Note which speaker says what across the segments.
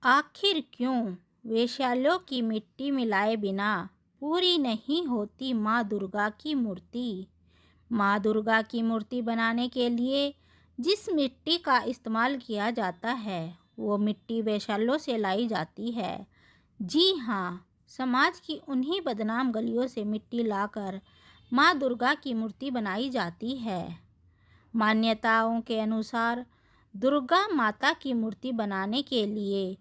Speaker 1: आखिर क्यों वेश्यालयों की मिट्टी मिलाए बिना पूरी नहीं होती माँ दुर्गा की मूर्ति। माँ दुर्गा की मूर्ति बनाने के लिए जिस मिट्टी का इस्तेमाल किया जाता है वो मिट्टी वेश्यालयों से लाई जाती है। जी हाँ, समाज की उन्हीं बदनाम गलियों से मिट्टी लाकर माँ दुर्गा की मूर्ति बनाई जाती है। मान्यताओं के अनुसार दुर्गा माता की मूर्ति बनाने के लिए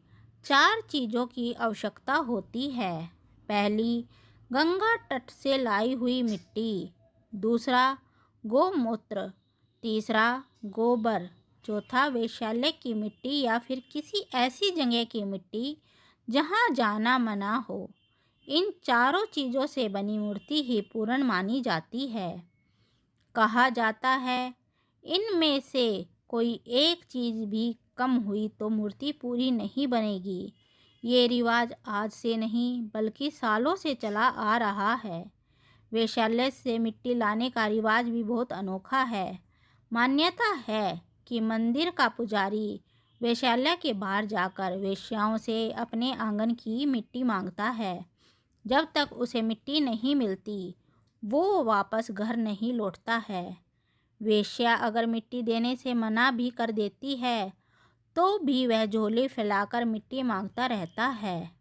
Speaker 1: 4 चीज़ों की आवश्यकता होती है। पहली, गंगा तट से लाई हुई मिट्टी। दूसरा, गोमूत्र। तीसरा, गोबर। चौथा, वेश्यालय की मिट्टी या फिर किसी ऐसी जगह की मिट्टी जहाँ जाना मना हो। इन चारों चीज़ों से बनी मूर्ति ही पूर्ण मानी जाती है। कहा जाता है इनमें से कोई एक चीज़ भी कम हुई तो मूर्ति पूरी नहीं बनेगी। ये रिवाज आज से नहीं बल्कि सालों से चला आ रहा है। वेश्यालय से मिट्टी लाने का रिवाज भी बहुत अनोखा है। मान्यता है कि मंदिर का पुजारी वेश्यालय के बाहर जाकर वेश्याओं से अपने आंगन की मिट्टी मांगता है। जब तक उसे मिट्टी नहीं मिलती वो वापस घर नहीं लौटता है। वेश्या अगर मिट्टी देने से मना भी कर देती है तो भी वह झोली फैलाकर मिट्टी मांगता रहता है।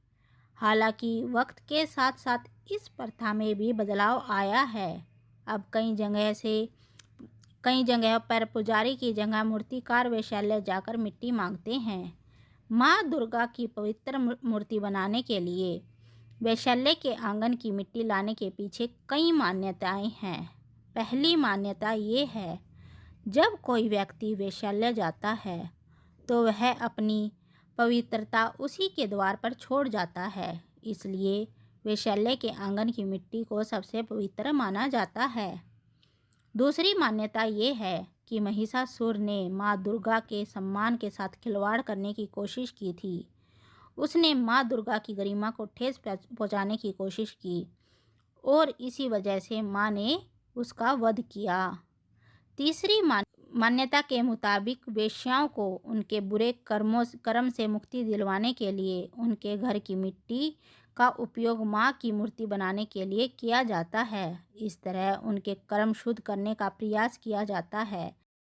Speaker 1: हालांकि वक्त के साथ साथ इस प्रथा में भी बदलाव आया है। अब कई जगह पर पुजारी की जगह मूर्तिकार वेश्यालय जाकर मिट्टी मांगते हैं। माँ दुर्गा की पवित्र मूर्ति बनाने के लिए वेश्यालय के आंगन की मिट्टी लाने के पीछे कई मान्यताएं हैं। पहली मान्यता ये है, जब कोई व्यक्ति वेश्यालय जाता है तो वह अपनी पवित्रता उसी के द्वार पर छोड़ जाता है। इसलिए वेश्यालय के आंगन की मिट्टी को सबसे पवित्र माना जाता है। दूसरी मान्यता ये है कि महिषासुर ने माँ दुर्गा के सम्मान के साथ खिलवाड़ करने की कोशिश की थी। उसने माँ दुर्गा की गरिमा को ठेस पहुँचाने की कोशिश की और इसी वजह से माँ ने उसका वध किया। तीसरी मान्यता के मुताबिक वेश्याओं को उनके बुरे कर्म से मुक्ति दिलवाने के लिए उनके घर की मिट्टी का उपयोग माँ की मूर्ति बनाने के लिए किया जाता है। इस तरह उनके कर्म शुद्ध करने का प्रयास किया जाता है।